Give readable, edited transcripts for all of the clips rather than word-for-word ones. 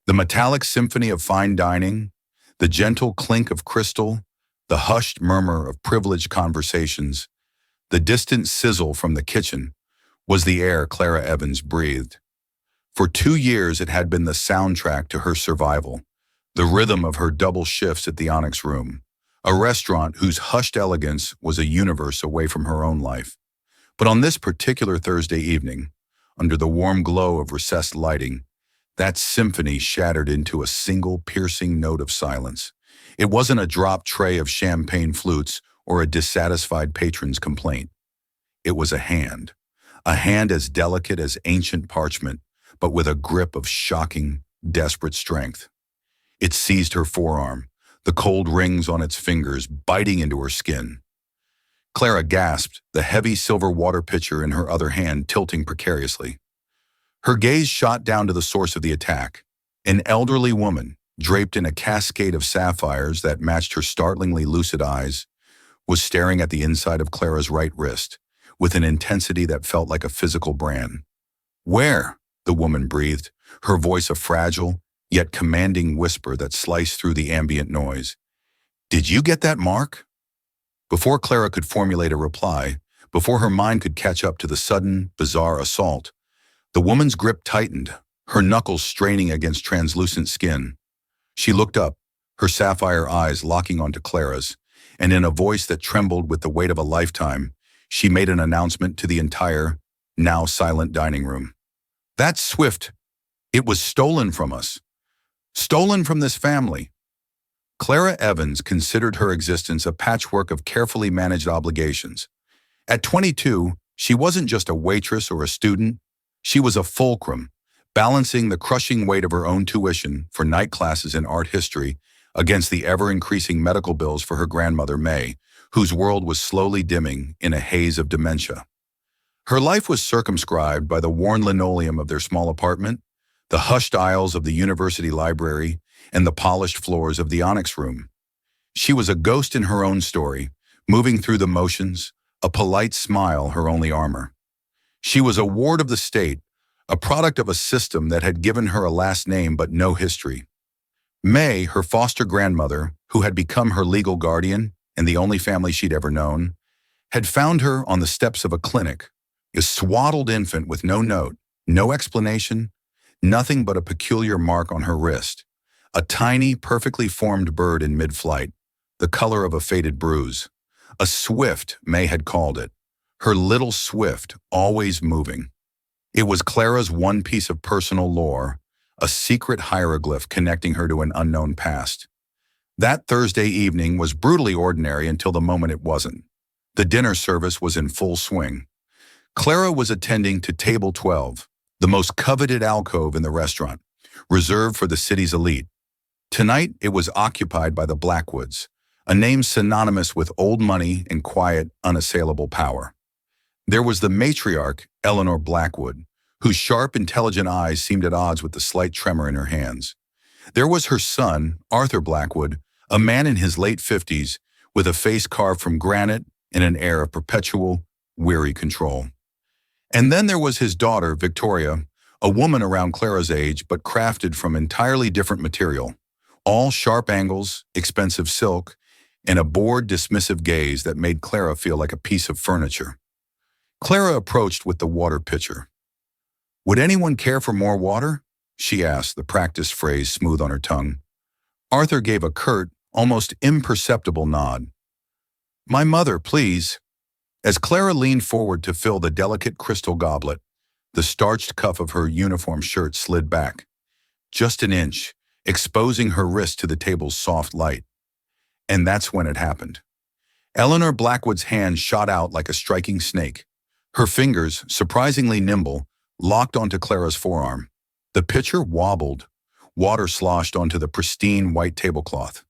The metallic symphony of fine dining, the gentle clink of crystal, the hushed murmur of privileged conversations, the distant sizzle from the kitchen was the air Clara Evans breathed. For 2 years it had been the soundtrack to her survival, the rhythm of her double shifts at the Onyx Room, a restaurant whose hushed elegance was a universe away from her own life. But on this particular Thursday evening, under the warm glow of recessed lighting, that symphony shattered into a single piercing note of silence. It wasn't a dropped tray of champagne flutes or a dissatisfied patron's complaint. It was a hand as delicate as ancient parchment, but with a grip of shocking, desperate strength. It seized her forearm, the cold rings on its fingers biting into her skin. Clara gasped, the heavy silver water pitcher in her other hand tilting precariously. Her gaze shot down to the source of the attack. An elderly woman, draped in a cascade of sapphires that matched her startlingly lucid eyes, was staring at the inside of Clara's right wrist, with an intensity that felt like a physical brand. "Where?" the woman breathed, her voice a fragile, yet commanding whisper that sliced through the ambient noise. "Did you get that mark?" Before Clara could formulate a reply, before her mind could catch up to the sudden, bizarre assault, the woman's grip tightened, her knuckles straining against translucent skin. She looked up, her sapphire eyes locking onto Clara's, and in a voice that trembled with the weight of a lifetime, she made an announcement to the entire, now silent dining room. "That's Swift. It was stolen from us. Stolen from this family." Clara Evans considered her existence a patchwork of carefully managed obligations. At 22, she wasn't just a waitress or a student. She was a fulcrum, balancing the crushing weight of her own tuition for night classes in art history against the ever-increasing medical bills for her grandmother, May, whose world was slowly dimming in a haze of dementia. Her life was circumscribed by the worn linoleum of their small apartment, the hushed aisles of the university library, and the polished floors of the Onyx Room. She was a ghost in her own story, moving through the motions, a polite smile her only armor. She was a ward of the state, a product of a system that had given her a last name but no history. May, her foster grandmother, who had become her legal guardian and the only family she'd ever known, had found her on the steps of a clinic, a swaddled infant with no note, no explanation, nothing but a peculiar mark on her wrist. A tiny, perfectly formed bird in mid-flight, the color of a faded bruise. A swift, May had called it. Her little swift, always moving. It was Clara's one piece of personal lore, a secret hieroglyph connecting her to an unknown past. That Thursday evening was brutally ordinary until the moment it wasn't. The dinner service was in full swing. Clara was attending to table 12, the most coveted alcove in the restaurant, reserved for the city's elite. Tonight, it was occupied by the Blackwoods, a name synonymous with old money and quiet, unassailable power. There was the matriarch, Eleanor Blackwood, whose sharp, intelligent eyes seemed at odds with the slight tremor in her hands. There was her son, Arthur Blackwood, a man in his late 50s, with a face carved from granite and an air of perpetual, weary control. And then there was his daughter, Victoria, a woman around Clara's age but crafted from entirely different material. All sharp angles, expensive silk, and a bored, dismissive gaze that made Clara feel like a piece of furniture. Clara approached with the water pitcher. "Would anyone care for more water?" she asked, the practiced phrase smooth on her tongue. Arthur gave a curt, almost imperceptible nod. "My mother, please." As Clara leaned forward to fill the delicate crystal goblet, the starched cuff of her uniform shirt slid back. Just an inch, exposing her wrist to the table's soft light. And that's when it happened. Eleanor Blackwood's hand shot out like a striking snake. Her fingers, surprisingly nimble, locked onto Clara's forearm. The pitcher wobbled. Water sloshed onto the pristine white tablecloth.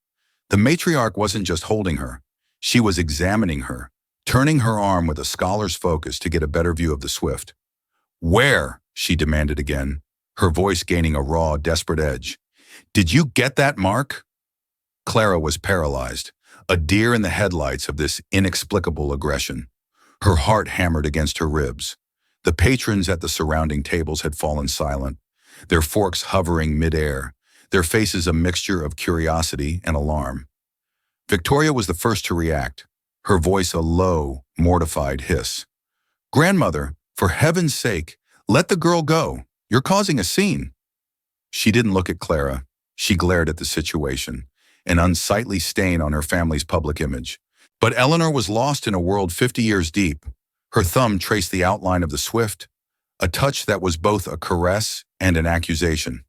The matriarch wasn't just holding her. She was examining her, turning her arm with a scholar's focus to get a better view of the Swift. "Where?" she demanded again, her voice gaining a raw, desperate edge. "Did you get that mark?" Clara was paralyzed, a deer in the headlights of this inexplicable aggression. Her heart hammered against her ribs. The patrons at the surrounding tables had fallen silent, their forks hovering midair, their faces a mixture of curiosity and alarm. Victoria was the first to react, her voice a low, mortified hiss. "Grandmother, for heaven's sake, let the girl go. You're causing a scene." She didn't look at Clara. She glared at the situation, an unsightly stain on her family's public image. But Eleanor was lost in a world 50 years deep. Her thumb traced the outline of the swift, a touch that was both a caress and an accusation.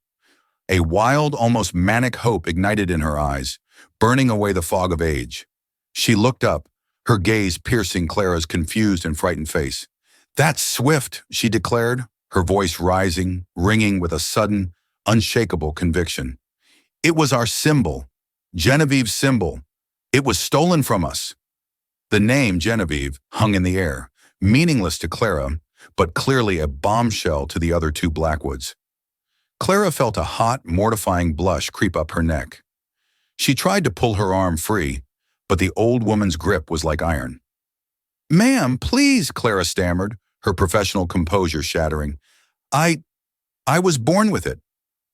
A wild, almost manic hope ignited in her eyes, burning away the fog of age. She looked up, her gaze piercing Clara's confused and frightened face. "That's Swift," she declared, her voice rising, ringing with a sudden, unshakable conviction. "It was our symbol, Genevieve's symbol. It was stolen from us." The name Genevieve hung in the air, meaningless to Clara, but clearly a bombshell to the other two Blackwoods. Clara felt a hot, mortifying blush creep up her neck. She tried to pull her arm free, but the old woman's grip was like iron. "Ma'am, please," Clara stammered, her professional composure shattering. I was born with it.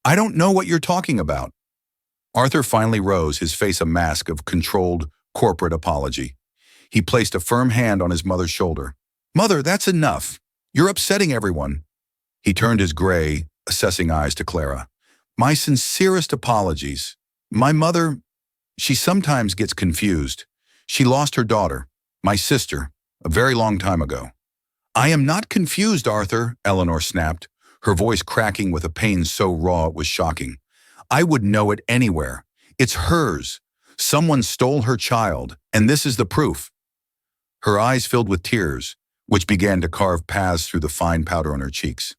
I don't know what you're talking about." Arthur finally rose, his face a mask of controlled, corporate apology. He placed a firm hand on his mother's shoulder. "Mother, that's enough. You're upsetting everyone." He turned his gray, assessing eyes to Clara. "My sincerest apologies. My mother, she sometimes gets confused. She lost her daughter, my sister, a very long time ago." "I am not confused, Arthur," Eleanor snapped, her voice cracking with a pain so raw it was shocking. "I would know it anywhere. It's hers. Someone stole her child, and this is the proof." Her eyes filled with tears, which began to carve paths through the fine powder on her cheeks.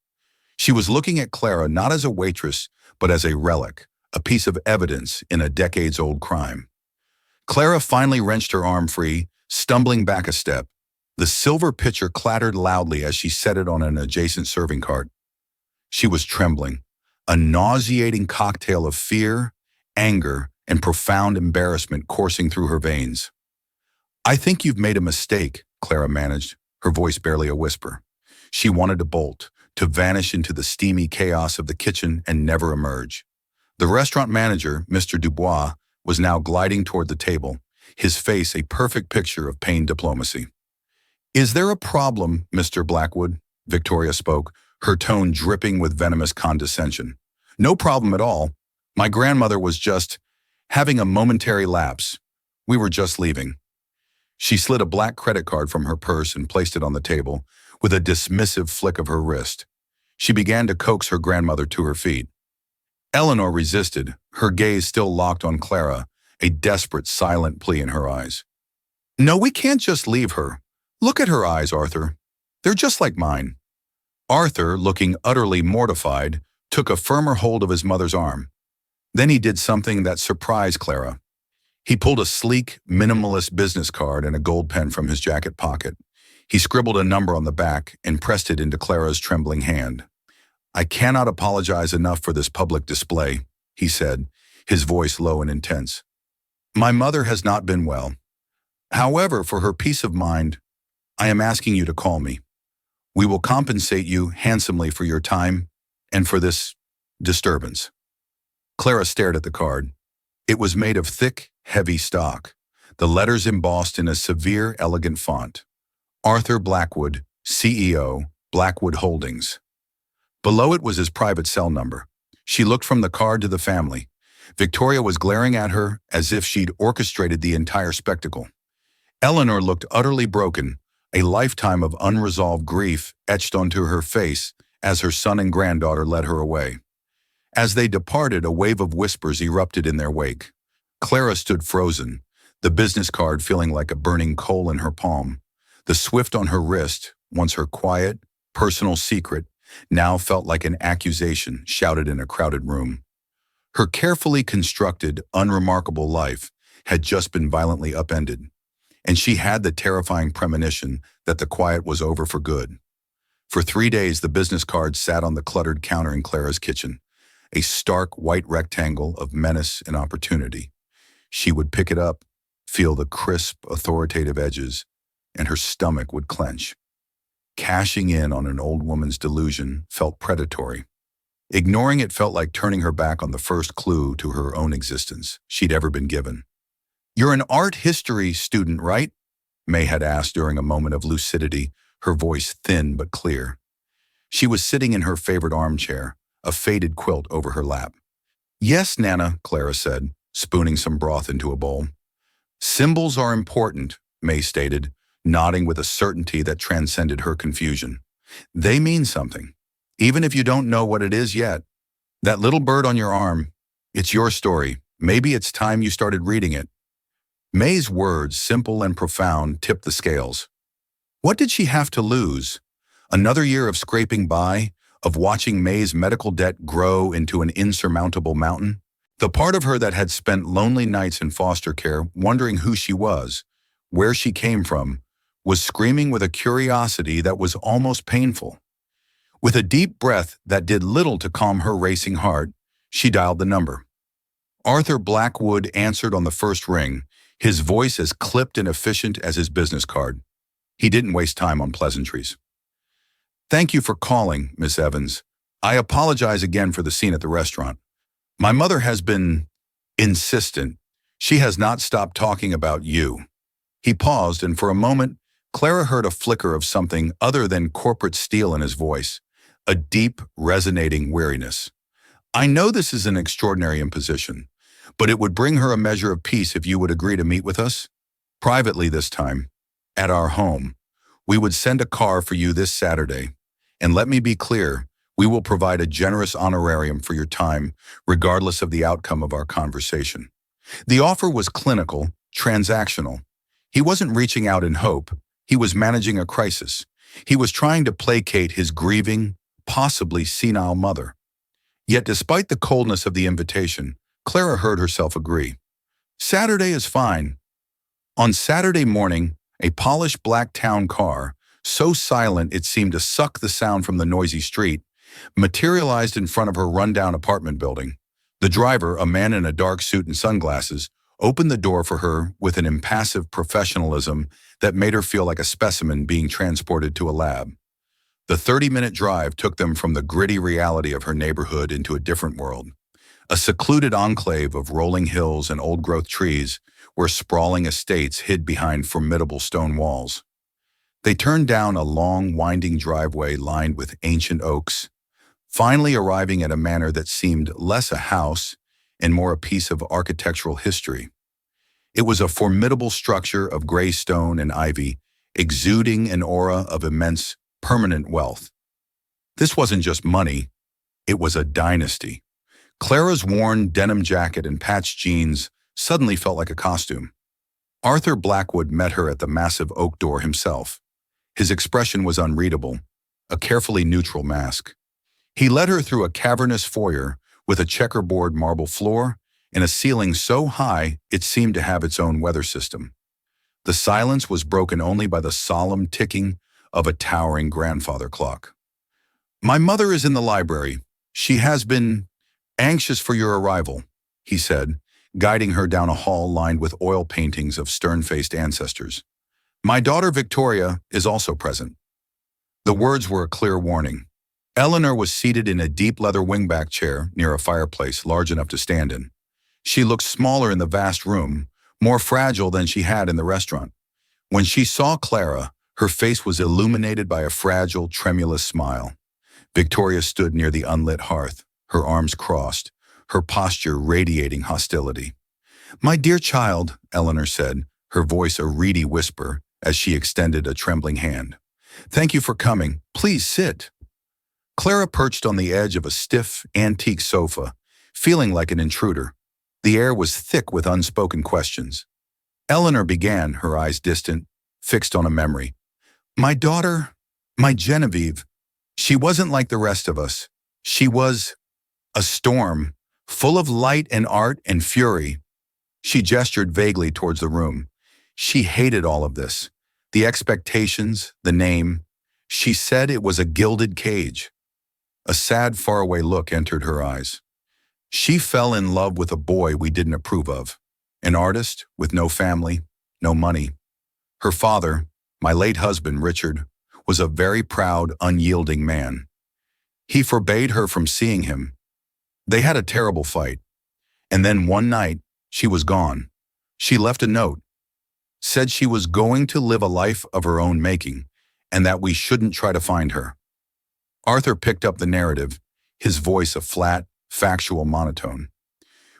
She was looking at Clara not as a waitress, but as a relic, a piece of evidence in a decades-old crime. Clara finally wrenched her arm free, stumbling back a step. The silver pitcher clattered loudly as she set it on an adjacent serving cart. She was trembling, a nauseating cocktail of fear, anger, and profound embarrassment coursing through her veins. "I think you've made a mistake," Clara managed, her voice barely a whisper. She wanted to bolt, to vanish into the steamy chaos of the kitchen and never emerge. The restaurant manager, Mr. Dubois, was now gliding toward the table, his face a perfect picture of pained diplomacy. "Is there a problem, Mr. Blackwood?" Victoria spoke, her tone dripping with venomous condescension. "No problem at all. My grandmother was just having a momentary lapse. We were just leaving." She slid a black credit card from her purse and placed it on the table, with a dismissive flick of her wrist. She began to coax her grandmother to her feet. Eleanor resisted, her gaze still locked on Clara, a desperate, silent plea in her eyes. "No, we can't just leave her. Look at her eyes, Arthur. They're just like mine." Arthur, looking utterly mortified, took a firmer hold of his mother's arm. Then he did something that surprised Clara. He pulled a sleek, minimalist business card and a gold pen from his jacket pocket. He scribbled a number on the back and pressed it into Clara's trembling hand. "I cannot apologize enough for this public display," he said, his voice low and intense. "My mother has not been well. However, for her peace of mind, I am asking you to call me. We will compensate you handsomely for your time and for this disturbance." Clara stared at the card. It was made of thick, heavy stock, the letters embossed in a severe, elegant font. Arthur Blackwood, CEO, Blackwood Holdings. Below it was his private cell number. She looked from the card to the family. Victoria was glaring at her as if she'd orchestrated the entire spectacle. Eleanor looked utterly broken, a lifetime of unresolved grief etched onto her face as her son and granddaughter led her away. As they departed, a wave of whispers erupted in their wake. Clara stood frozen, the business card feeling like a burning coal in her palm. The Swift on her wrist, once her quiet, personal secret, now felt like an accusation shouted in a crowded room. Her carefully constructed, unremarkable life had just been violently upended, and she had the terrifying premonition that the quiet was over for good. For 3 days, the business card sat on the cluttered counter in Clara's kitchen, a stark white rectangle of menace and opportunity. She would pick it up, feel the crisp, authoritative edges, and her stomach would clench. Cashing in on an old woman's delusion felt predatory. Ignoring it felt like turning her back on the first clue to her own existence she'd ever been given. "You're an art history student, right?" May had asked during a moment of lucidity, her voice thin but clear. She was sitting in her favorite armchair, a faded quilt over her lap. "Yes, Nana," Clara said, spooning some broth into a bowl. "Symbols are important," May stated, nodding with a certainty that transcended her confusion. "They mean something, even if you don't know what it is yet. That little bird on your arm, it's your story. Maybe it's time you started reading it." May's words, simple and profound, tipped the scales. What did she have to lose? Another year of scraping by, of watching May's medical debt grow into an insurmountable mountain? The part of her that had spent lonely nights in foster care, wondering who she was, where she came from, was screaming with a curiosity that was almost painful. With a deep breath that did little to calm her racing heart, she dialed the number. Arthur Blackwood answered on the first ring, his voice as clipped and efficient as his business card. He didn't waste time on pleasantries. "Thank you for calling, Miss Evans. I apologize again for the scene at the restaurant. My mother has been insistent. She has not stopped talking about you." He paused, and for a moment, Clara heard a flicker of something other than corporate steel in his voice, a deep, resonating weariness. "I know this is an extraordinary imposition, but it would bring her a measure of peace if you would agree to meet with us. Privately this time, at our home. We would send a car for you this Saturday. And let me be clear, we will provide a generous honorarium for your time, regardless of the outcome of our conversation." The offer was clinical, transactional. He wasn't reaching out in hope. He was managing a crisis. He was trying to placate his grieving, possibly senile mother. Yet despite the coldness of the invitation, Clara heard herself agree. "Saturday is fine." On Saturday morning, a polished black town car, so silent it seemed to suck the sound from the noisy street, materialized in front of her rundown apartment building. The driver, a man in a dark suit and sunglasses, opened the door for her with an impassive professionalism that made her feel like a specimen being transported to a lab. The 30-minute drive took them from the gritty reality of her neighborhood into a different world, a secluded enclave of rolling hills and old-growth trees where sprawling estates hid behind formidable stone walls. They turned down a long, winding driveway lined with ancient oaks, finally arriving at a manor that seemed less a house and more a piece of architectural history. It was a formidable structure of gray stone and ivy, exuding an aura of immense, permanent wealth. This wasn't just money, it was a dynasty. Clara's worn denim jacket and patched jeans suddenly felt like a costume. Arthur Blackwood met her at the massive oak door himself. His expression was unreadable, a carefully neutral mask. He led her through a cavernous foyer with a checkerboard marble floor and a ceiling so high it seemed to have its own weather system. The silence was broken only by the solemn ticking of a towering grandfather clock. "My mother is in the library. She has been anxious for your arrival," he said, guiding her down a hall lined with oil paintings of stern-faced ancestors. "My daughter Victoria is also present." The words were a clear warning. Eleanor was seated in a deep leather wingback chair near a fireplace large enough to stand in. She looked smaller in the vast room, more fragile than she had in the restaurant. When she saw Clara, her face was illuminated by a fragile, tremulous smile. Victoria stood near the unlit hearth, her arms crossed, her posture radiating hostility. "My dear child," Eleanor said, her voice a reedy whisper as she extended a trembling hand. "Thank you for coming. Please sit." Clara perched on the edge of a stiff, antique sofa, feeling like an intruder. The air was thick with unspoken questions. Eleanor began, her eyes distant, fixed on a memory. "My daughter, my Genevieve, she wasn't like the rest of us. She was a storm, full of light and art and fury." She gestured vaguely towards the room. She hated all of this. The expectations, the name. She said it was a gilded cage. A sad, faraway look entered her eyes. She fell in love with a boy we didn't approve of, an artist with no family, no money. Her father, my late husband, Richard, was a very proud, unyielding man. He forbade her from seeing him. They had a terrible fight. And then one night, she was gone. She left a note, said she was going to live a life of her own making, and that we shouldn't try to find her. Arthur picked up the narrative, his voice a flat, factual monotone.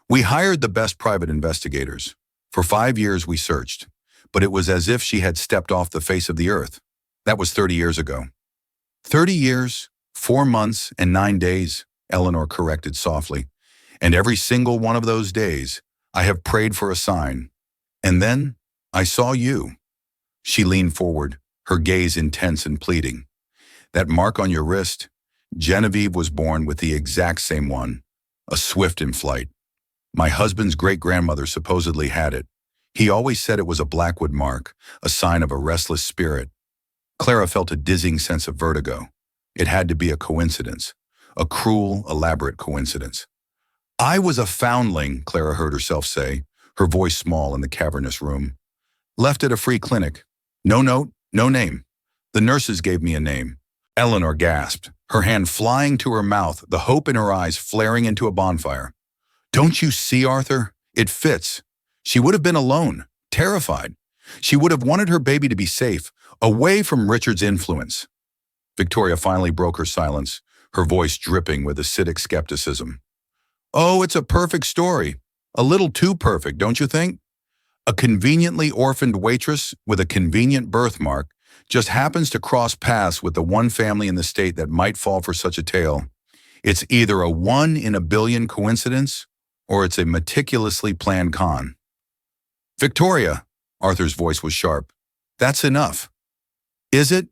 We hired the best private investigators. For 5 years we searched, but it was as if she had stepped off the face of the earth. That was 30 years ago. 30 years, 4 months, and 9 days, Eleanor corrected softly. And every single one of those days, I have prayed for a sign. And then, I saw you. She leaned forward, her gaze intense and pleading. That mark on your wrist, Genevieve was born with the exact same one, a swift in flight. My husband's great-grandmother supposedly had it. He always said it was a blackwood mark, a sign of a restless spirit. Clara felt a dizzying sense of vertigo. It had to be a coincidence, a cruel, elaborate coincidence. I was a foundling, Clara heard herself say, her voice small in the cavernous room. Left at a free clinic. No note, no name. The nurses gave me a name. Eleanor gasped, her hand flying to her mouth, the hope in her eyes flaring into a bonfire. Don't you see, Arthur? It fits. She would have been alone, terrified. She would have wanted her baby to be safe, away from Richard's influence. Victoria finally broke her silence, her voice dripping with acidic skepticism. Oh, it's a perfect story. A little too perfect, don't you think? A conveniently orphaned waitress with a convenient birthmark just happens to cross paths with the one family in the state that might fall for such a tale. It's either a 1 in a billion coincidence, or it's a meticulously planned con. Victoria, Arthur's voice was sharp. That's enough. Is it?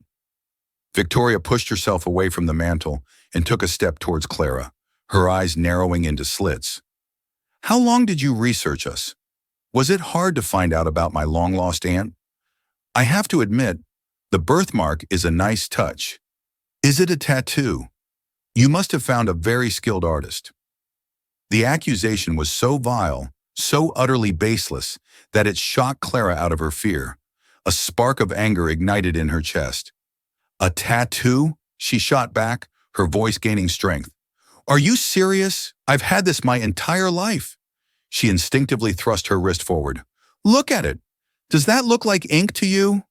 Victoria pushed herself away from the mantel and took a step towards Clara, her eyes narrowing into slits. How long did you research us? Was it hard to find out about my long-lost aunt? I have to admit, the birthmark is a nice touch. Is it a tattoo? You must have found a very skilled artist. The accusation was so vile, so utterly baseless, that it shocked Clara out of her fear. A spark of anger ignited in her chest. A tattoo? She shot back, her voice gaining strength. Are you serious? I've had this my entire life. She instinctively thrust her wrist forward. Look at it. Does that look like ink to you?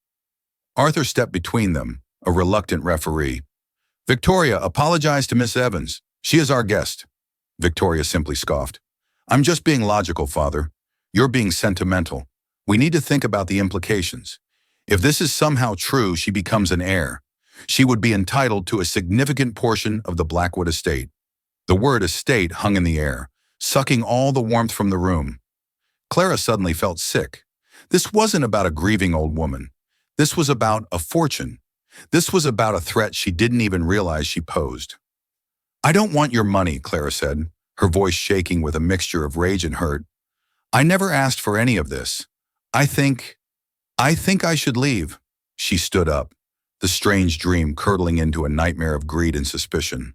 Arthur stepped between them, a reluctant referee. Victoria, apologize to Miss Evans. She is our guest. Victoria simply scoffed. I'm just being logical, Father. You're being sentimental. We need to think about the implications. If this is somehow true, she becomes an heir. She would be entitled to a significant portion of the Blackwood estate. The word estate hung in the air, sucking all the warmth from the room. Clara suddenly felt sick. This wasn't about a grieving old woman. This was about a fortune. This was about a threat she didn't even realize she posed. I don't want your money, Clara said, her voice shaking with a mixture of rage and hurt. I never asked for any of this. I think I should leave. She stood up, the strange dream curdling into a nightmare of greed and suspicion.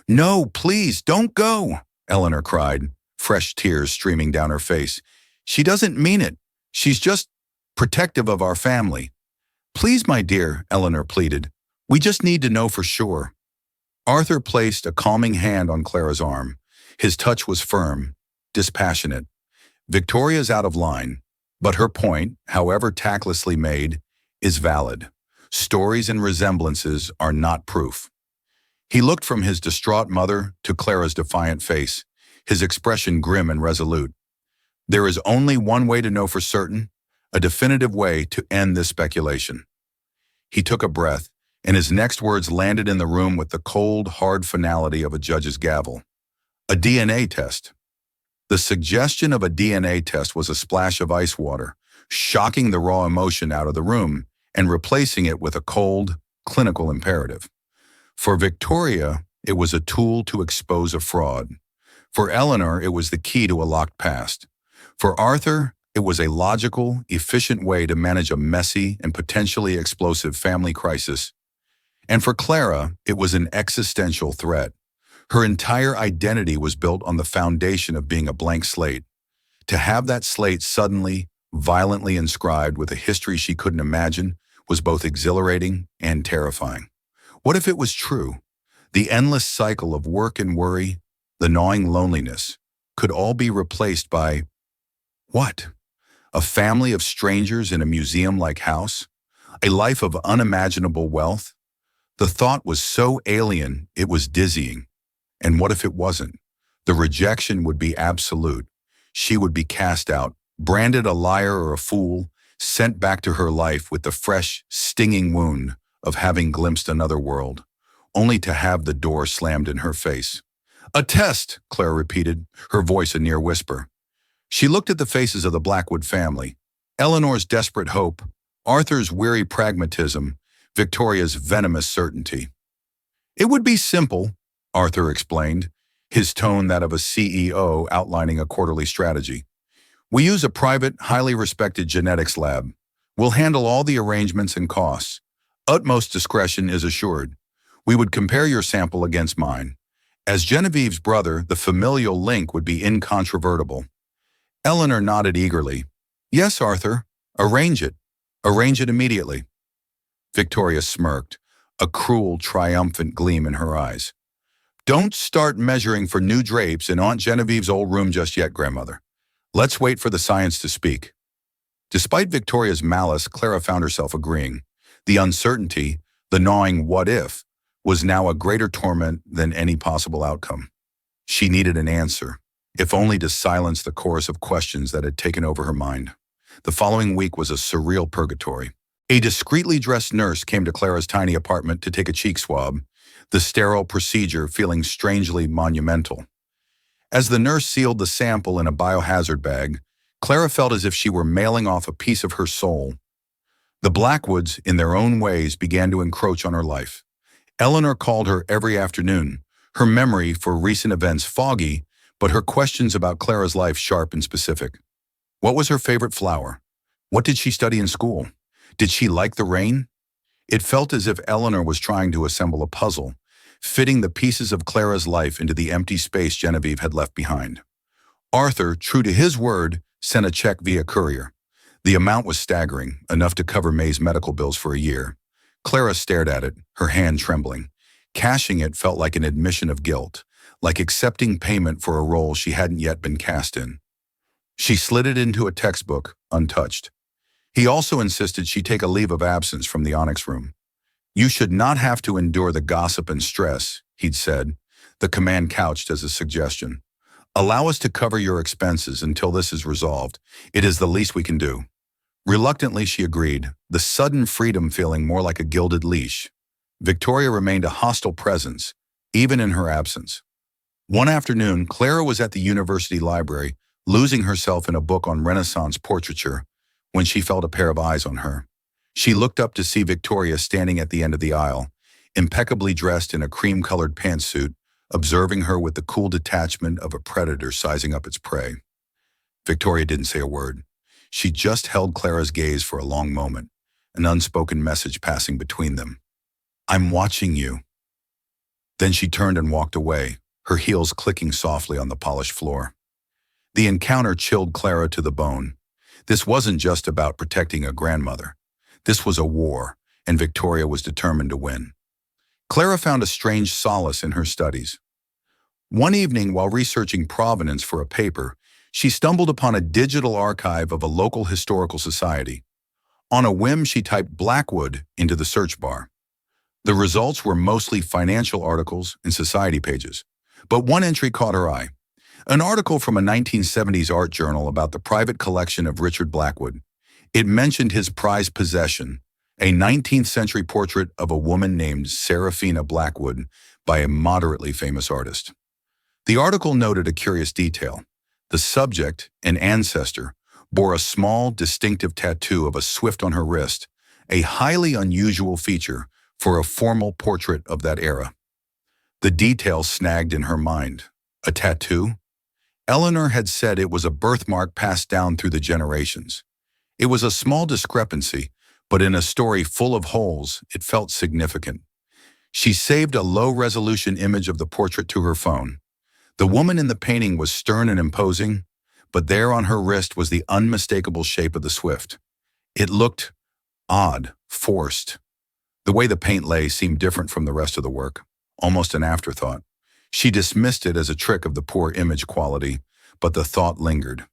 No, please, don't go, Eleanor cried, fresh tears streaming down her face. She doesn't mean it. She's just protective of our family. Please, my dear, Eleanor pleaded. We just need to know for sure. Arthur placed a calming hand on Clara's arm. His touch was firm, dispassionate. Victoria's out of line, but her point, however tactlessly made, is valid. Stories and resemblances are not proof. He looked from his distraught mother to Clara's defiant face, his expression grim and resolute. There is only one way to know for certain, a definitive way to end this speculation. He took a breath, and his next words landed in the room with the cold, hard finality of a judge's gavel. A DNA test. The suggestion of a DNA test was a splash of ice water, shocking the raw emotion out of the room and replacing it with a cold, clinical imperative. For Victoria, it was a tool to expose a fraud. For Eleanor, it was the key to a locked past. For Arthur, it was a logical, efficient way to manage a messy and potentially explosive family crisis. And for Clara, it was an existential threat. Her entire identity was built on the foundation of being a blank slate. To have that slate suddenly, violently inscribed with a history she couldn't imagine was both exhilarating and terrifying. What if it was true? The endless cycle of work and worry, the gnawing loneliness, could all be replaced by what? A family of strangers in a museum-like house? A life of unimaginable wealth? The thought was so alien, it was dizzying. And what if it wasn't? The rejection would be absolute. She would be cast out, branded a liar or a fool, sent back to her life with the fresh, stinging wound of having glimpsed another world, only to have the door slammed in her face. "A test," Clara repeated, her voice a near whisper. She looked at the faces of the Blackwood family. Eleanor's desperate hope, Arthur's weary pragmatism, Victoria's venomous certainty. "It would be simple," Arthur explained, his tone that of a CEO outlining a quarterly strategy. "We use a private, highly respected genetics lab. We'll handle all the arrangements and costs. Utmost discretion is assured. We would compare your sample against mine. As Genevieve's brother, the familial link would be incontrovertible." Eleanor nodded eagerly. "Yes, Arthur. Arrange it. Arrange it immediately." Victoria smirked, a cruel, triumphant gleam in her eyes. "Don't start measuring for new drapes in Aunt Genevieve's old room just yet, grandmother. Let's wait for the science to speak." Despite Victoria's malice, Clara found herself agreeing. The uncertainty, the gnawing what if, was now a greater torment than any possible outcome. She needed an answer, if only to silence the chorus of questions that had taken over her mind. The following week was a surreal purgatory. A discreetly dressed nurse came to Clara's tiny apartment to take a cheek swab, the sterile procedure feeling strangely monumental. As the nurse sealed the sample in a biohazard bag, Clara felt as if she were mailing off a piece of her soul. The Blackwoods, in their own ways, began to encroach on her life. Eleanor called her every afternoon, her memory for recent events foggy, but her questions about Clara's life sharp and specific. What was her favorite flower? What did she study in school? Did she like the rain? It felt as if Eleanor was trying to assemble a puzzle, fitting the pieces of Clara's life into the empty space Genevieve had left behind. Arthur, true to his word, sent a check via courier. The amount was staggering, enough to cover May's medical bills for a year. Clara stared at it, her hand trembling. Cashing it felt like an admission of guilt, like accepting payment for a role she hadn't yet been cast in. She slid it into a textbook, untouched. He also insisted she take a leave of absence from the Onyx room. "You should not have to endure the gossip and stress," he'd said, the command couched as a suggestion. "Allow us to cover your expenses until this is resolved. It is the least we can do." Reluctantly, she agreed, the sudden freedom feeling more like a gilded leash. Victoria remained a hostile presence, even in her absence. One afternoon, Clara was at the university library, losing herself in a book on Renaissance portraiture, when she felt a pair of eyes on her. She looked up to see Victoria standing at the end of the aisle, impeccably dressed in a cream-colored pantsuit, observing her with the cool detachment of a predator sizing up its prey. Victoria didn't say a word. She just held Clara's gaze for a long moment, an unspoken message passing between them. "I'm watching you." Then she turned and walked away, her heels clicking softly on the polished floor. The encounter chilled Clara to the bone. This wasn't just about protecting a grandmother. This was a war, and Victoria was determined to win. Clara found a strange solace in her studies. One evening, while researching provenance for a paper, she stumbled upon a digital archive of a local historical society. On a whim, she typed Blackwood into the search bar. The results were mostly financial articles and society pages, but one entry caught her eye. An article from a 1970s art journal about the private collection of Richard Blackwood. It mentioned his prized possession, a 19th century portrait of a woman named Seraphina Blackwood by a moderately famous artist. The article noted a curious detail. The subject, an ancestor, bore a small, distinctive tattoo of a swift on her wrist, a highly unusual feature for a formal portrait of that era. The detail snagged in her mind. A tattoo? Eleanor had said it was a birthmark passed down through the generations. It was a small discrepancy, but in a story full of holes, it felt significant. She saved a low-resolution image of the portrait to her phone. The woman in the painting was stern and imposing, but there on her wrist was the unmistakable shape of the swift. It looked odd, forced. The way the paint lay seemed different from the rest of the work, almost an afterthought. She dismissed it as a trick of the poor image quality, but the thought lingered.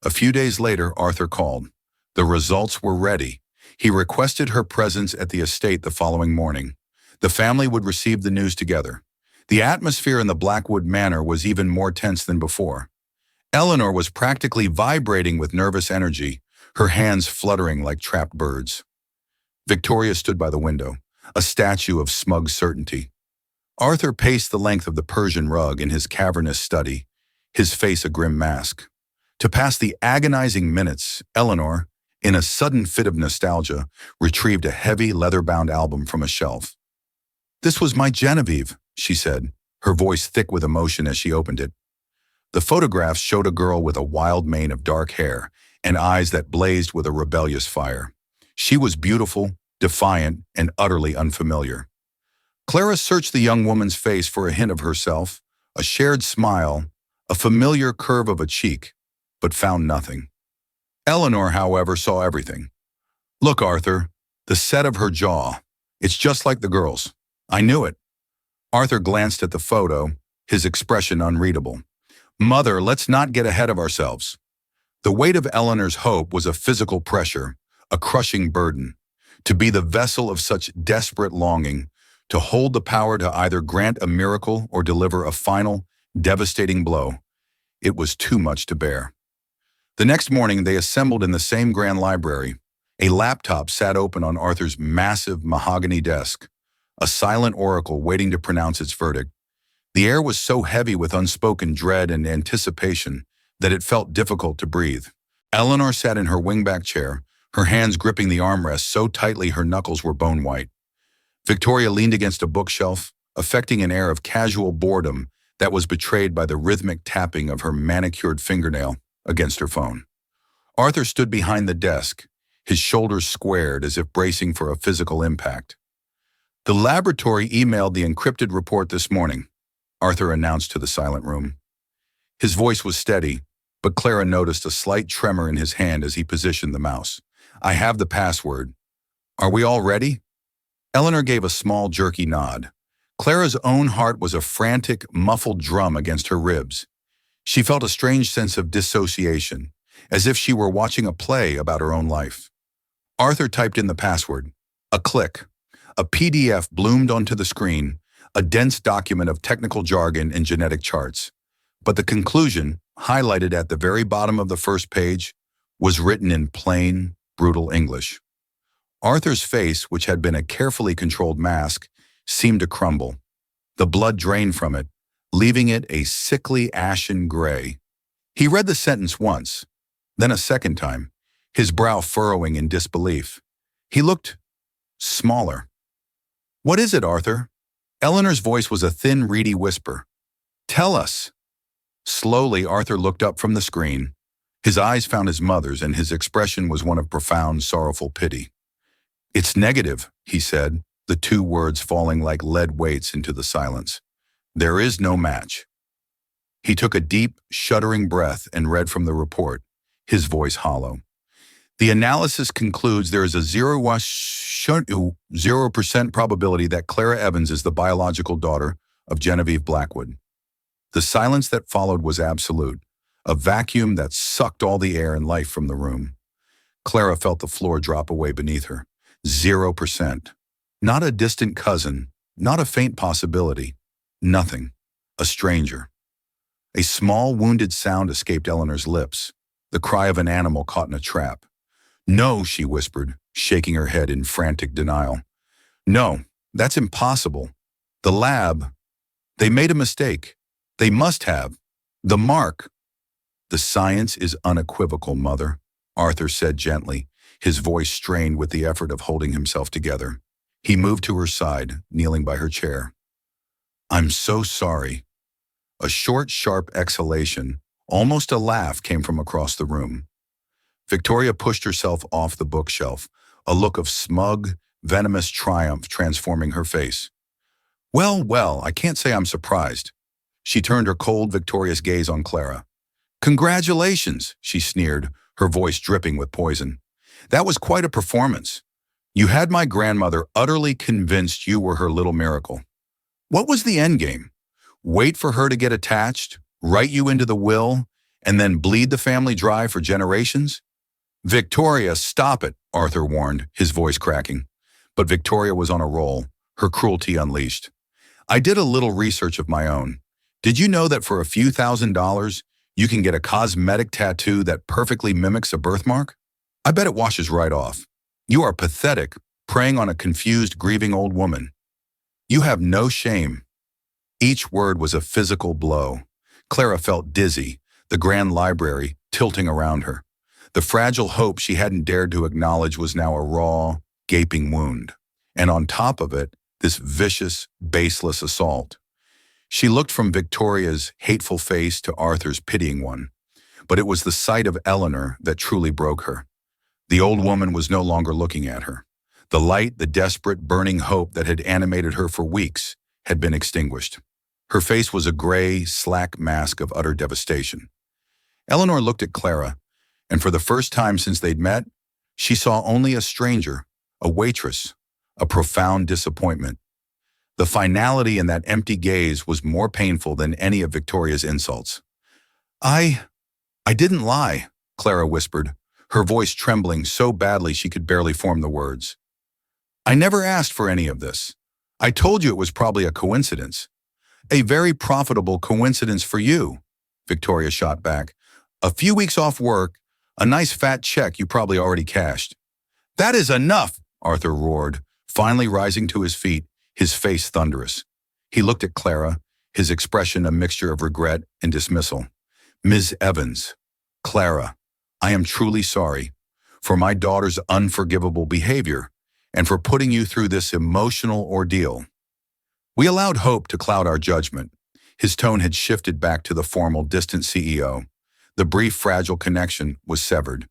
A few days later, Arthur called. The results were ready. He requested her presence at the estate the following morning. The family would receive the news together. The atmosphere in the Blackwood Manor was even more tense than before. Eleanor was practically vibrating with nervous energy, her hands fluttering like trapped birds. Victoria stood by the window, a statue of smug certainty. Arthur paced the length of the Persian rug in his cavernous study, his face a grim mask. To pass the agonizing minutes, Eleanor, in a sudden fit of nostalgia, retrieved a heavy leather-bound album from a shelf. "This was my Genevieve," she said, her voice thick with emotion as she opened it. The photographs showed a girl with a wild mane of dark hair and eyes that blazed with a rebellious fire. She was beautiful, defiant, and utterly unfamiliar. Clara searched the young woman's face for a hint of herself, a shared smile, a familiar curve of a cheek, but found nothing. Eleanor, however, saw everything. "Look, Arthur, the set of her jaw. It's just like the girl's. I knew it." Arthur glanced at the photo, his expression unreadable. "Mother, let's not get ahead of ourselves." The weight of Eleanor's hope was a physical pressure, a crushing burden. To be the vessel of such desperate longing, to hold the power to either grant a miracle or deliver a final, devastating blow, it was too much to bear. The next morning, they assembled in the same grand library. A laptop sat open on Arthur's massive mahogany desk, a silent oracle waiting to pronounce its verdict. The air was so heavy with unspoken dread and anticipation that it felt difficult to breathe. Eleanor sat in her wingback chair, her hands gripping the armrest so tightly her knuckles were bone white. Victoria leaned against a bookshelf, affecting an air of casual boredom that was betrayed by the rhythmic tapping of her manicured fingernail against her phone. Arthur stood behind the desk, his shoulders squared as if bracing for a physical impact. "The laboratory emailed the encrypted report this morning," Arthur announced to the silent room. His voice was steady, but Clara noticed a slight tremor in his hand as he positioned the mouse. "I have the password. Are we all ready?" Eleanor gave a small, jerky nod. Clara's own heart was a frantic, muffled drum against her ribs. She felt a strange sense of dissociation, as if she were watching a play about her own life. Arthur typed in the password. A click. A PDF bloomed onto the screen, a dense document of technical jargon and genetic charts. But the conclusion, highlighted at the very bottom of the first page, was written in plain, brutal English. Arthur's face, which had been a carefully controlled mask, seemed to crumble. The blood drained from it, leaving it a sickly ashen gray. He read the sentence once, then a second time, his brow furrowing in disbelief. He looked smaller. "What is it, Arthur?" Eleanor's voice was a thin, reedy whisper. "Tell us." Slowly, Arthur looked up from the screen. His eyes found his mother's, and his expression was one of profound, sorrowful pity. "It's negative," he said, the two words falling like lead weights into the silence. "There is no match." He took a deep, shuddering breath and read from the report, his voice hollow. "The analysis concludes there is a 0% probability that Clara Evans is the biological daughter of Genevieve Blackwood." The silence that followed was absolute, a vacuum that sucked all the air and life from the room. Clara felt the floor drop away beneath her. 0%. Not a distant cousin, not a faint possibility. Nothing. A stranger. A small, wounded sound escaped Eleanor's lips, the cry of an animal caught in a trap. "No," she whispered, shaking her head in frantic denial. "No, that's impossible. The lab, they made a mistake. They must have. The mark." "The science is unequivocal, Mother," Arthur said gently, his voice strained with the effort of holding himself together. He moved to her side, kneeling by her chair. "I'm so sorry." A short, sharp exhalation, almost a laugh, came from across the room. Victoria pushed herself off the bookshelf, a look of smug, venomous triumph transforming her face. Well, I can't say I'm surprised." She turned her cold, victorious gaze on Clara. "Congratulations," she sneered, her voice dripping with poison. "That was quite a performance. You had my grandmother utterly convinced you were her little miracle." What was the end game? Wait for her to get attached, write you into the will, and then bleed the family dry for generations? Victoria, stop it, Arthur warned, his voice cracking. But Victoria was on a roll, her cruelty unleashed. I did a little research of my own. Did you know that for a few $1,000s, you can get a cosmetic tattoo that perfectly mimics a birthmark? I bet it washes right off. You are pathetic, preying on a confused, grieving old woman. You have no shame. Each word was a physical blow. Clara felt dizzy, the grand library tilting around her. The fragile hope she hadn't dared to acknowledge was now a raw, gaping wound. And on top of it, this vicious, baseless assault. She looked from Victoria's hateful face to Arthur's pitying one. But it was the sight of Eleanor that truly broke her. The old woman was no longer looking at her. The light, the desperate, burning hope that had animated her for weeks had been extinguished. Her face was a gray, slack mask of utter devastation. Eleanor looked at Clara, and for the first time since they'd met, she saw only a stranger, a waitress, a profound disappointment. The finality in that empty gaze was more painful than any of Victoria's insults. I didn't lie, Clara whispered, her voice trembling so badly she could barely form the words. I never asked for any of this. I told you it was probably a coincidence. A very profitable coincidence for you, Victoria shot back. A few weeks off work, a nice fat check you probably already cashed. That is enough, Arthur roared, finally rising to his feet, his face thunderous. He looked at Clara, his expression a mixture of regret and dismissal. Ms. Evans, Clara, I am truly sorry for my daughter's unforgivable behavior and for putting you through this emotional ordeal. We allowed hope to cloud our judgment. His tone had shifted back to the formal, distant CEO. The brief, fragile connection was severed.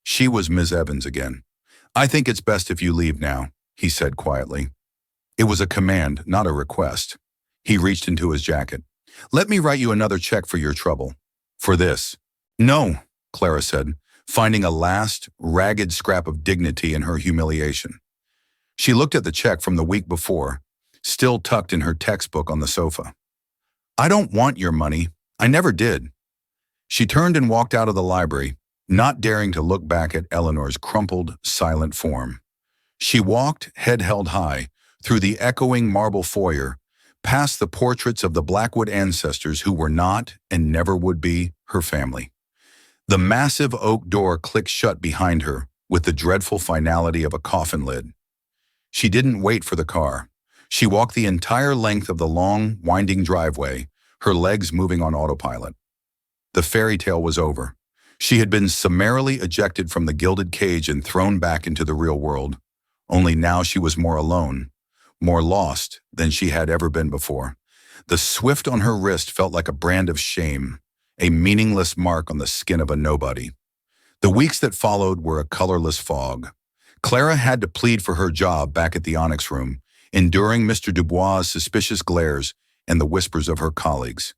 She was Ms. Evans again. I think it's best if you leave now, he said quietly. It was a command, not a request. He reached into his jacket. Let me write you another check for your trouble. For this. No, Clara said, finding a last, ragged scrap of dignity in her humiliation. She looked at the check from the week before, still tucked in her textbook on the sofa. I don't want your money. I never did. She turned and walked out of the library, not daring to look back at Eleanor's crumpled, silent form. She walked, head held high, through the echoing marble foyer, past the portraits of the Blackwood ancestors who were not, and never would be, her family. The massive oak door clicked shut behind her with the dreadful finality of a coffin lid. She didn't wait for the car. She walked the entire length of the long, winding driveway, her legs moving on autopilot. The fairy tale was over. She had been summarily ejected from the gilded cage and thrown back into the real world. Only now she was more alone, more lost than she had ever been before. The swift on her wrist felt like a brand of shame, a meaningless mark on the skin of a nobody. The weeks that followed were a colorless fog. Clara had to plead for her job back at the Onyx Room, enduring Mr. Dubois' suspicious glares and the whispers of her colleagues.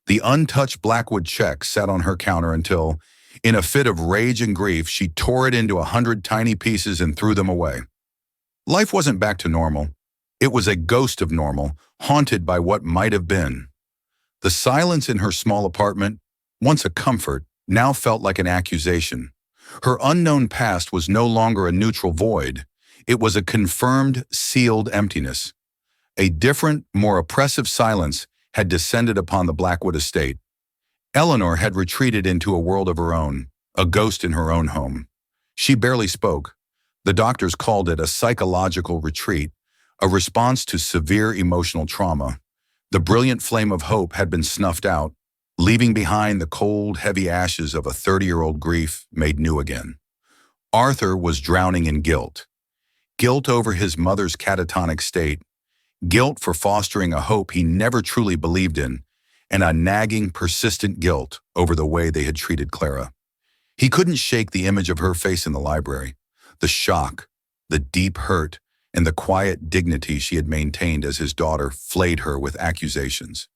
The untouched Blackwood check sat on her counter until, in a fit of rage and grief, she tore it into 100 tiny pieces and threw them away. Life wasn't back to normal. It was a ghost of normal, haunted by what might have been. The silence in her small apartment, once a comfort, now felt like an accusation. Her unknown past was no longer a neutral void. It was a confirmed, sealed emptiness. A different, more oppressive silence had descended upon the Blackwood estate. Eleanor had retreated into a world of her own, a ghost in her own home. She barely spoke. The doctors called it a psychological retreat, a response to severe emotional trauma. The brilliant flame of hope had been snuffed out, leaving behind the cold, heavy ashes of a 30-year-old grief made new again. Arthur was drowning in guilt. Guilt over his mother's catatonic state, guilt for fostering a hope he never truly believed in, and a nagging, persistent guilt over the way they had treated Clara. He couldn't shake the image of her face in the library, the shock, the deep hurt, and the quiet dignity she had maintained as his daughter flayed her with accusations.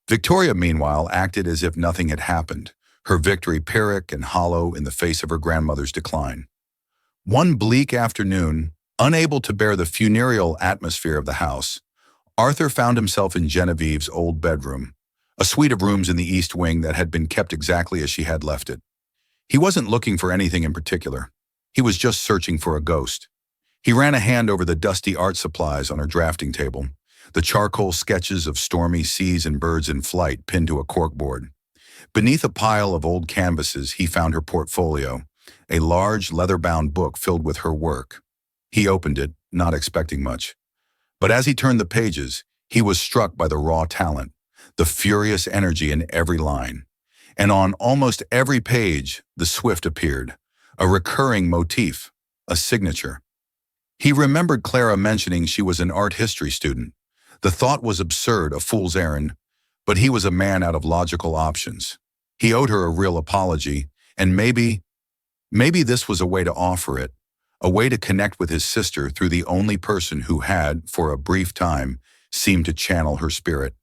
Victoria, meanwhile, acted as if nothing had happened, her victory pyrrhic and hollow in the face of her grandmother's decline. One bleak afternoon, unable to bear the funereal atmosphere of the house, Arthur found himself in Genevieve's old bedroom, a suite of rooms in the East Wing that had been kept exactly as she had left it. He wasn't looking for anything in particular. He was just searching for a ghost. He ran a hand over the dusty art supplies on her drafting table, the charcoal sketches of stormy seas and birds in flight pinned to a corkboard. Beneath a pile of old canvases, he found her portfolio, a large leather-bound book filled with her work. He opened it, not expecting much. But as he turned the pages, he was struck by the raw talent, the furious energy in every line. And on almost every page, the Swift appeared, a recurring motif, a signature. He remembered Clara mentioning she was an art history student. The thought was absurd, a fool's errand, but he was a man out of logical options. He owed her a real apology, and maybe this was a way to offer it, a way to connect with his sister through the only person who had, for a brief time, seemed to channel her spirit.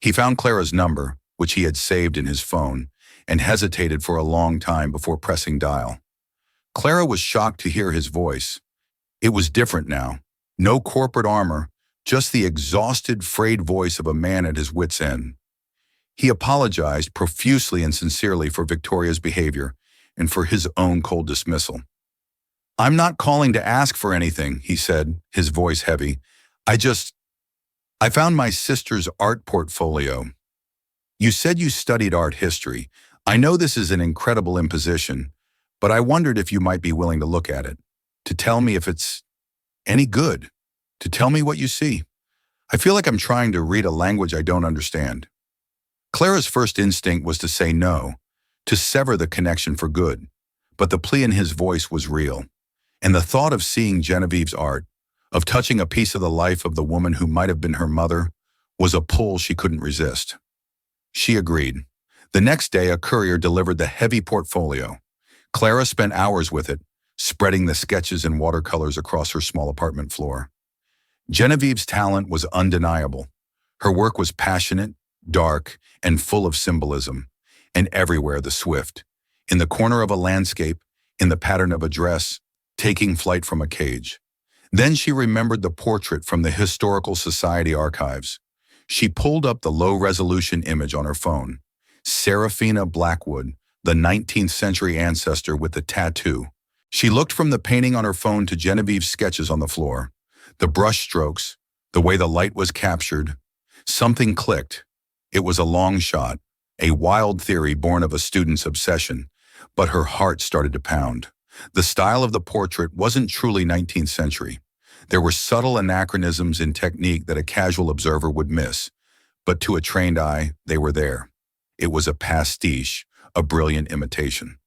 He found Clara's number, which he had saved in his phone, and hesitated for a long time before pressing dial. Clara was shocked to hear his voice. It was different now. No corporate armor, just the exhausted, frayed voice of a man at his wit's end. He apologized profusely and sincerely for Victoria's behavior and for his own cold dismissal. "I'm not calling to ask for anything," he said, his voice heavy. I found my sister's art portfolio. You said you studied art history. I know this is an incredible imposition, but I wondered if you might be willing to look at it, to tell me if it's any good, to tell me what you see. I feel like I'm trying to read a language I don't understand." Clara's first instinct was to say no, to sever the connection for good, but the plea in his voice was real, and the thought of seeing Genevieve's art, of touching a piece of the life of the woman who might have been her mother, was a pull she couldn't resist. She agreed. The next day, a courier delivered the heavy portfolio. Clara spent hours with it, spreading the sketches and watercolors across her small apartment floor. Genevieve's talent was undeniable. Her work was passionate, dark, and full of symbolism. And everywhere the Swift, in the corner of a landscape, in the pattern of a dress, taking flight from a cage. Then she remembered the portrait from the Historical Society archives. She pulled up the low-resolution image on her phone. Seraphina Blackwood, the 19th century ancestor with the tattoo. She looked from the painting on her phone to Genevieve's sketches on the floor. The brush strokes, the way the light was captured. Something clicked. It was a long shot, a wild theory born of a student's obsession, but her heart started to pound. The style of the portrait wasn't truly 19th century. There were subtle anachronisms in technique that a casual observer would miss, but to a trained eye, they were there. It was a pastiche, a brilliant imitation.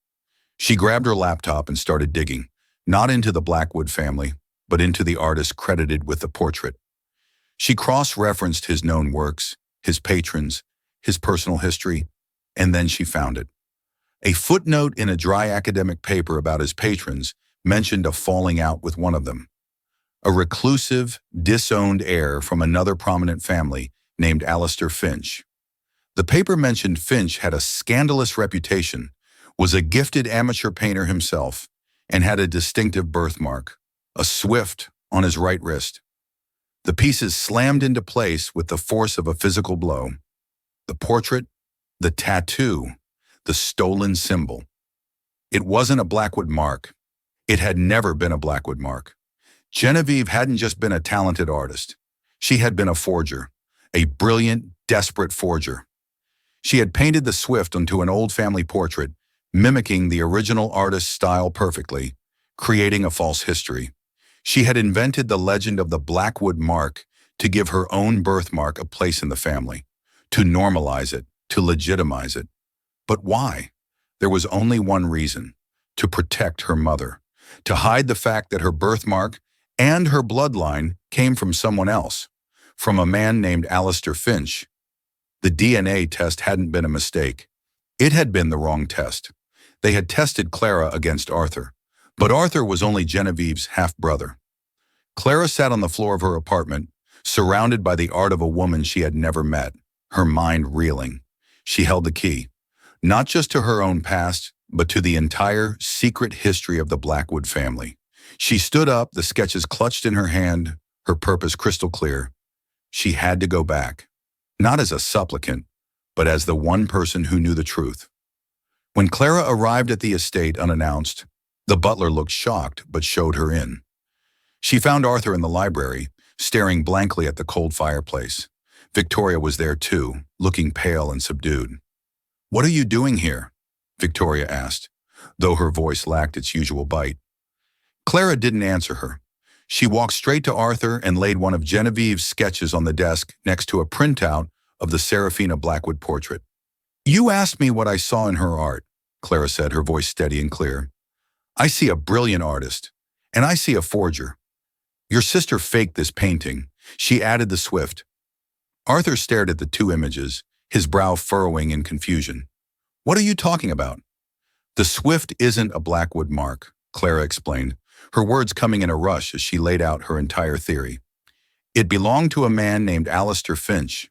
She grabbed her laptop and started digging, not into the Blackwood family, but into the artist credited with the portrait. She cross-referenced his known works, his patrons, his personal history, and then she found it. A footnote in a dry academic paper about his patrons mentioned a falling out with one of them, a reclusive, disowned heir from another prominent family named Alistair Finch. The paper mentioned Finch had a scandalous reputation, was a gifted amateur painter himself, and had a distinctive birthmark, a Swift on his right wrist. The pieces slammed into place with the force of a physical blow. The portrait, the tattoo, the stolen symbol. It wasn't a Blackwood mark. It had never been a Blackwood mark. Genevieve hadn't just been a talented artist. She had been a forger, a brilliant, desperate forger. She had painted the Swift onto an old family portrait, mimicking the original artist's style perfectly, creating a false history. She had invented the legend of the Blackwood mark to give her own birthmark a place in the family, to normalize it, to legitimize it. But why? There was only one reason: to protect her mother, to hide the fact that her birthmark and her bloodline came from someone else, from a man named Alistair Finch. The DNA test hadn't been a mistake. It had been the wrong test. They had tested Clara against Arthur, but Arthur was only Genevieve's half-brother. Clara sat on the floor of her apartment, surrounded by the art of a woman she had never met, her mind reeling. She held the key, not just to her own past, but to the entire secret history of the Blackwood family. She stood up, the sketches clutched in her hand, her purpose crystal clear. She had to go back, not as a supplicant, but as the one person who knew the truth. When Clara arrived at the estate unannounced, the butler looked shocked but showed her in. She found Arthur in the library, staring blankly at the cold fireplace. Victoria was there too, looking pale and subdued. "What are you doing here?" Victoria asked, though her voice lacked its usual bite. Clara didn't answer her. She walked straight to Arthur and laid one of Genevieve's sketches on the desk next to a printout of the Serafina Blackwood portrait. "You asked me what I saw in her art," Clara said, her voice steady and clear. "I see a brilliant artist, and I see a forger. Your sister faked this painting. She added the Swift." Arthur stared at the two images, his brow furrowing in confusion. "What are you talking about?" "The Swift isn't a Blackwood mark," Clara explained, her words coming in a rush as she laid out her entire theory. "It belonged to a man named Alistair Finch.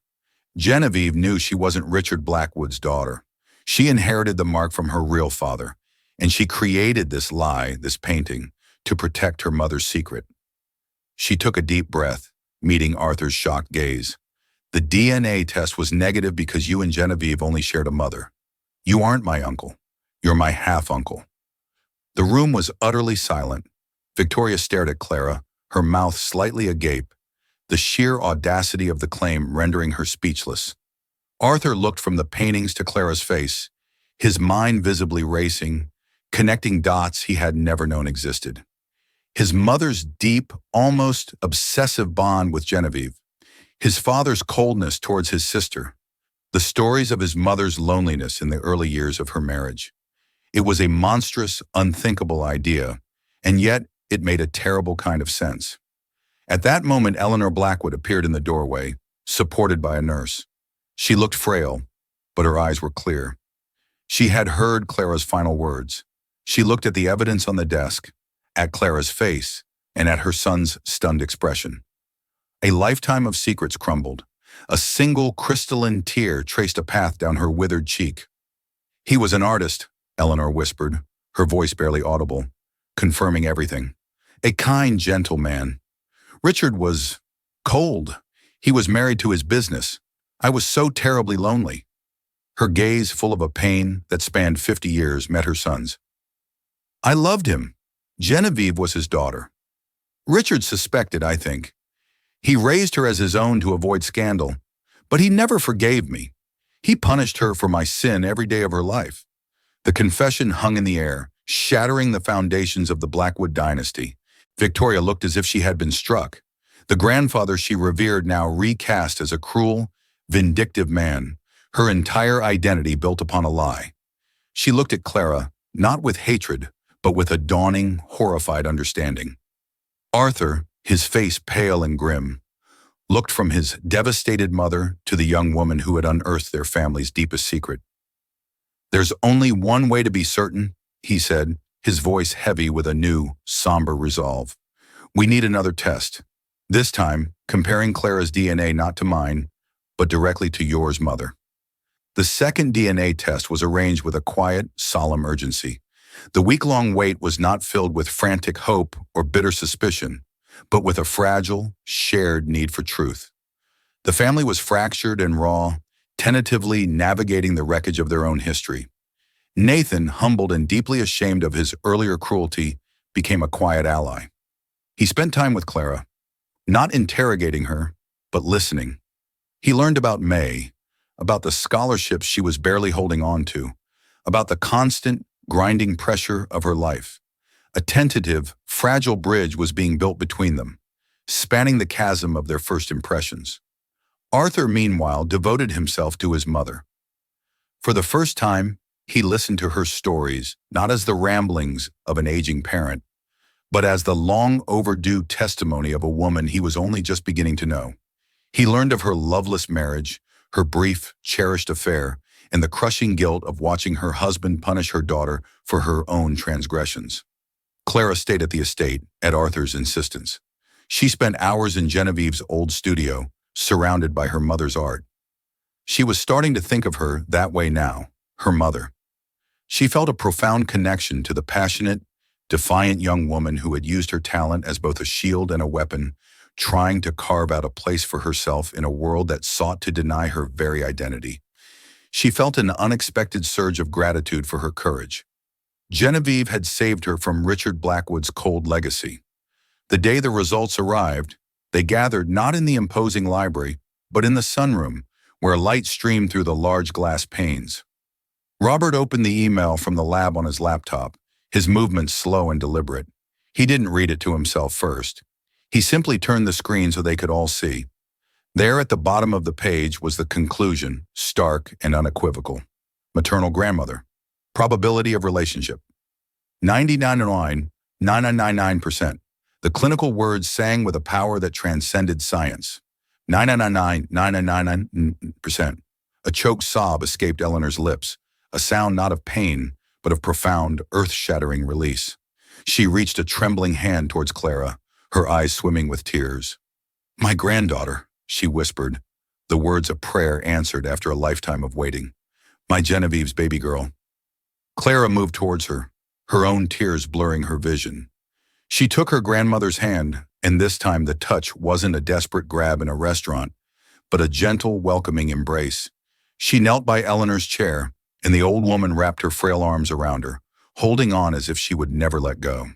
Genevieve knew she wasn't Richard Blackwood's daughter. She inherited the mark from her real father, and she created this lie, this painting, to protect her mother's secret." She took a deep breath, meeting Arthur's shocked gaze. "The DNA test was negative because you and Genevieve only shared a mother. You aren't my uncle. You're my half-uncle." The room was utterly silent. Victoria stared at Clara, her mouth slightly agape, the sheer audacity of the claim rendering her speechless. Arthur looked from the paintings to Clara's face, his mind visibly racing, connecting dots he had never known existed. His mother's deep, almost obsessive bond with Genevieve, his father's coldness towards his sister, the stories of his mother's loneliness in the early years of her marriage. It was a monstrous, unthinkable idea, and yet it made a terrible kind of sense. At that moment, Eleanor Blackwood appeared in the doorway, supported by a nurse. She looked frail, but her eyes were clear. She had heard Clara's final words. She looked at the evidence on the desk, at Clara's face, and at her son's stunned expression. A lifetime of secrets crumbled. A single crystalline tear traced a path down her withered cheek. "He was an artist," Eleanor whispered, her voice barely audible, confirming everything. "A kind, gentle man. Richard was cold. He was married to his business. I was so terribly lonely." Her gaze, full of a pain that spanned 50 years, met her son's. "I loved him. Genevieve was his daughter. Richard suspected, I think. He raised her as his own to avoid scandal, but he never forgave me. He punished her for my sin every day of her life." The confession hung in the air, shattering the foundations of the Blackwood dynasty. Victoria looked as if she had been struck. The grandfather she revered now recast as a cruel, vindictive man, her entire identity built upon a lie. She looked at Clara, not with hatred, but with a dawning, horrified understanding. Arthur, his face pale and grim, looked from his devastated mother to the young woman who had unearthed their family's deepest secret. "There's only one way to be certain," he said, his voice heavy with a new, somber resolve. "We need another test. This time, comparing Clara's DNA not to mine, but directly to yours, mother." The second DNA test was arranged with a quiet, solemn urgency. The week-long wait was not filled with frantic hope or bitter suspicion, but with a fragile, shared need for truth. The family was fractured and raw, tentatively navigating the wreckage of their own history. Nathan, humbled and deeply ashamed of his earlier cruelty, became a quiet ally. He spent time with Clara, not interrogating her, but listening. He learned about May, about the scholarships she was barely holding on to, about the constant, grinding pressure of her life. A tentative, fragile bridge was being built between them, spanning the chasm of their first impressions. Arthur, meanwhile, devoted himself to his mother. For the first time, he listened to her stories, not as the ramblings of an aging parent, but as the long-overdue testimony of a woman he was only just beginning to know. He learned of her loveless marriage, her brief, cherished affair, and the crushing guilt of watching her husband punish her daughter for her own transgressions. Clara stayed at the estate, at Arthur's insistence. She spent hours in Genevieve's old studio, surrounded by her mother's art. She was starting to think of her that way now, her mother. She felt a profound connection to the passionate, defiant young woman who had used her talent as both a shield and a weapon trying to carve out a place for herself in a world that sought to deny her very identity. She felt an unexpected surge of gratitude for her courage. Genevieve had saved her from Richard Blackwood's cold legacy. The day the results arrived, they gathered not in the imposing library, but in the sunroom, where light streamed through the large glass panes. Robert opened the email from the lab on his laptop, his movements slow and deliberate. He didn't read it to himself first. He simply turned the screen so they could all see. There at the bottom of the page was the conclusion, stark and unequivocal. Maternal grandmother. Probability of relationship. 99.9999%. The clinical words sang with a power that transcended science. 9999999%. A choked sob escaped Eleanor's lips, a sound not of pain, but of profound, earth-shattering release. She reached a trembling hand towards Clara, her eyes swimming with tears. "My granddaughter," she whispered, the words a prayer answered after a lifetime of waiting. "My Genevieve's baby girl." Clara moved towards her, her own tears blurring her vision. She took her grandmother's hand, and this time the touch wasn't a desperate grab in a restaurant, but a gentle, welcoming embrace. She knelt by Eleanor's chair, and the old woman wrapped her frail arms around her, holding on as if she would never let go.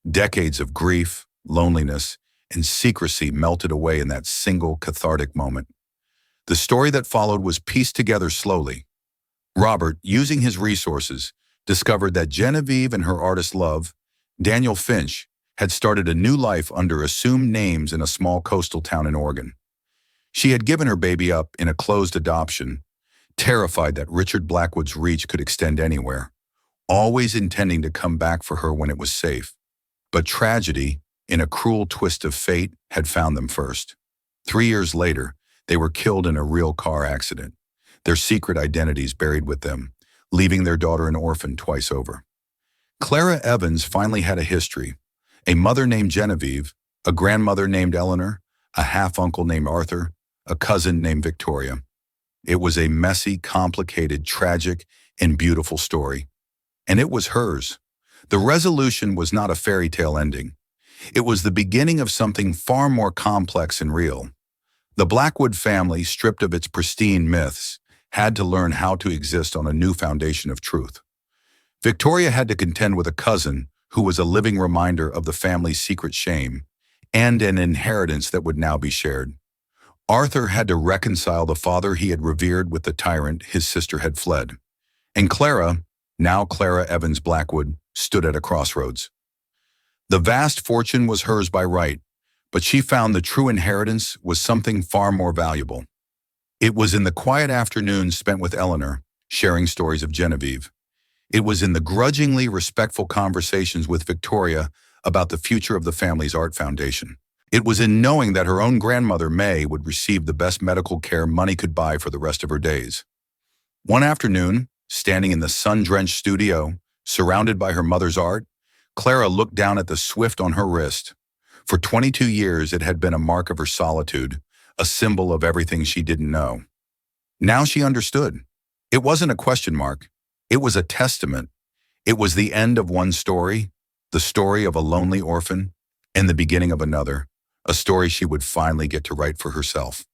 Decades of grief, loneliness, and secrecy melted away in that single cathartic moment. The story that followed was pieced together slowly. Robert, using his resources, discovered that Genevieve and her artist love, Daniel Finch, had started a new life under assumed names in a small coastal town in Oregon. She had given her baby up in a closed adoption, terrified that Richard Blackwood's reach could extend anywhere, always intending to come back for her when it was safe. But tragedy, in a cruel twist of fate, had found them first. 3 years later, they were killed in a real car accident, their secret identities buried with them, leaving their daughter an orphan twice over. Clara Evans finally had a history: a mother named Genevieve, a grandmother named Eleanor, a half-uncle named Arthur, a cousin named Victoria. It was a messy, complicated, tragic, and beautiful story. And it was hers. The resolution was not a fairy tale ending. It was the beginning of something far more complex and real. The Blackwood family, stripped of its pristine myths, had to learn how to exist on a new foundation of truth. Victoria had to contend with a cousin who was a living reminder of the family's secret shame and an inheritance that would now be shared. Arthur had to reconcile the father he had revered with the tyrant his sister had fled. And Clara, now Clara Evans Blackwood, stood at a crossroads. The vast fortune was hers by right, but she found the true inheritance was something far more valuable. It was in the quiet afternoons spent with Eleanor, sharing stories of Genevieve. It was in the grudgingly respectful conversations with Victoria about the future of the family's art foundation. It was in knowing that her own grandmother, May, would receive the best medical care money could buy for the rest of her days. One afternoon, standing in the sun-drenched studio, surrounded by her mother's art, Clara looked down at the swift on her wrist. For 22 years, it had been a mark of her solitude, a symbol of everything she didn't know. Now she understood. It wasn't a question mark. It was a testament. It was the end of one story, the story of a lonely orphan, and the beginning of another, a story she would finally get to write for herself.